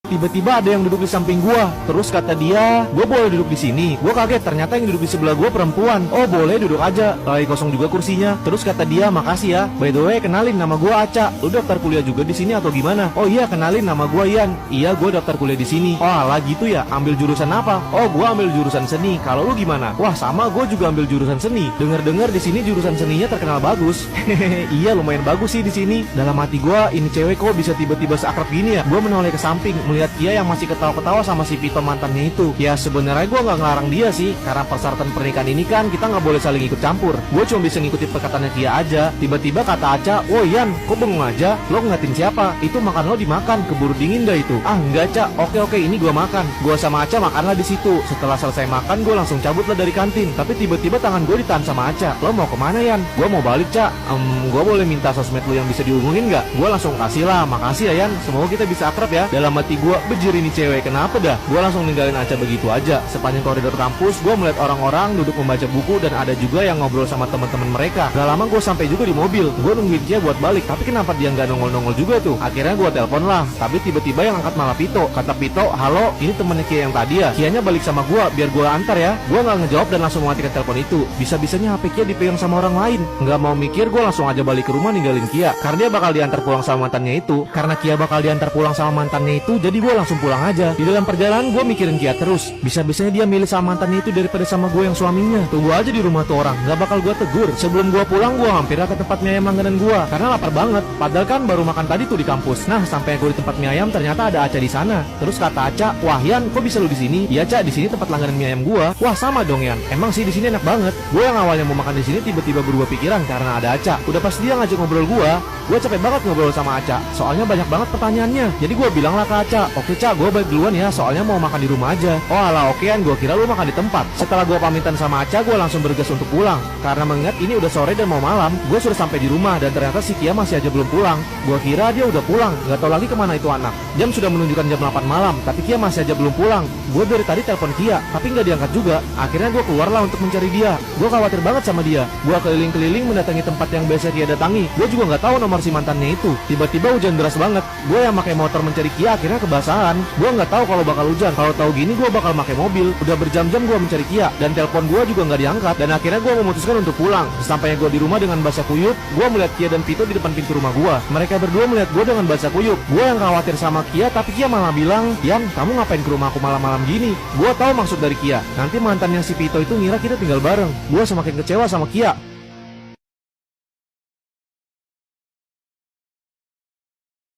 tiba-tiba ada yang duduk di samping gua. Terus kata dia, gua boleh duduk di sini. Gua kaget, ternyata yang duduk di sebelah gua perempuan. Oh boleh, duduk aja, lagi kosong juga kursinya. Terus kata dia, makasih ya. By the way, kenalin, nama gua Aca. Lu daftar kuliah juga di sini atau gimana? Oh iya, kenalin, nama gua Ian. Iya, gua daftar kuliah di sini. Oh alah gitu ya, ambil jurusan apa? Oh gua ambil jurusan seni. Kalau lu gimana? Wah sama, gua juga ambil jurusan seni. Dengar-dengar di sini jurusan seninya terkenal bagus. Hehehe, iya lumayan bagus sih di sini. Dalam hati gua, ini cewek kok bisa tiba-tiba seakrab gini ya? Gua menoleh ke samping, melihat dia yang masih ketawa-ketawa sama si Vito mantannya itu. Ya sebenarnya gua nggak ngelarang dia sih, karena persyaratan pernikahan ini kan kita nggak boleh saling ikut campur. Gue cuma bisa ngikutin perkataannya Kia aja. Tiba-tiba kata Aca, "Oh Ian, kok bengong aja? Lo ngeliatin siapa? Itu makan lo dimakan, keburu dingin dah itu." Ah enggak Ca, oke ini gua makan. Gua sama Aca makanlah di situ. Setelah selesai makan, gue langsung cabut lah dari kantin. Tapi tiba-tiba tangan gue ditahan sama Aca. "Lo mau kemana Ian?" "Gue mau balik Ca." Gue boleh minta sosmed lo yang bisa dihubungin nggak?" Gue langsung kasih lah, "Makasih ya Ian, semoga kita bisa akrab ya." Dalam hati gue, bejir ini cewek kenapa dah? Gue langsung ninggalin Aca begitu aja. Sepanjang koridor kampus, gue melihat orang-orang duduk membaca buku dan ada juga yang ngobrol sama teman-teman mereka. Gak lama gue sampai juga di mobil. Gue nungguin dia buat balik, tapi kenapa dia nggak nongol-nongol juga tuh? Akhirnya gue telepon lah, tapi tiba-tiba yang angkat malah Vito. Kata Vito, "Halo, ini temennya Kia yang tadi ya? Kianya balik sama gue, biar gue antar ya." Gue nggak ngejawab dan langsung mematikan telepon itu. Bisa-bisanya HP Kia dipegang sama orang lain. Nggak mau mikir, gue langsung aja balik ke rumah ninggalin Kia, karena dia bakal diantar pulang sama mantannya itu. Karena Kia bakal diantar pulang sama mantannya itu, jadi gue langsung pulang aja. Di dalam perjalanan gue mikirin Kia terus. Bisa-bisanya dia milih sama mantannya itu daripada sama gue yang suaminya. Tunggu aja di rumah tuh orang, nggak bakal gue tegur. Sebelum gue pulang, gue hampir ke tempat mie ayam langganan gue, karena lapar banget. Padahal kan baru makan tadi tuh di kampus. Nah sampai gue di tempat mie ayam, ternyata ada Aca di sana. Terus kata Aca, "Wah Yan, kok bisa lu di sini?" "Iya Ca, di sini tempat langganan mie ayam gue." "Wah sama dong Yan, emang sih di sini enak banget." Gue yang awalnya mau makan di sini tiba-tiba berubah pikiran karena ada Aca. Udah pas dia ngajak ngobrol gue capek banget ngobrol sama Aca. Soalnya banyak banget pertanyaannya. Jadi gue bilang lah ke Aca, "Oke Ca, gue balik duluan ya, soalnya mau makan di rumah aja." "Oh alah okean, gue kira lu makan di tempat." Setelah gue pamitan sama Aca, gue langsung bergegas untuk pulang. Karena mengingat ini udah sore dan mau malam, gue sudah sampai di rumah dan ternyata si Kia masih aja belum pulang. Gue kira dia udah pulang, gak tau lagi kemana itu anak. Jam sudah menunjukkan jam 8 malam, tapi Kia masih aja belum pulang. Gue dari tadi telepon Kia, tapi gak diangkat juga. Akhirnya gue keluarlah untuk mencari dia. Gue khawatir banget sama dia. Gue keliling-keliling mendatangi tempat yang biasa Kia datangi. Gue juga gak tahu nomor si mantannya itu. Tiba-tiba hujan deras banget. Gue yang pakai motor mencari Kia akhirnya kebasahan. Gue nggak tahu kalau bakal hujan. Kalau tahu gini gue bakal pakai mobil. Udah berjam-jam gue mencari Kia dan telepon gue juga nggak diangkat. Dan akhirnya gue memutuskan untuk pulang. Sampainya gue di rumah dengan basah kuyup, gue melihat Kia dan Vito di depan pintu rumah gue. Mereka berdua melihat gue dengan basah kuyup. Gue yang khawatir sama Kia, tapi Kia malah bilang, "Yan, kamu ngapain ke rumah aku malam-malam gini?" Gue tahu maksud dari Kia. Nanti mantannya si Vito itu ngira kita tinggal bareng. Gue semakin kecewa sama Kia.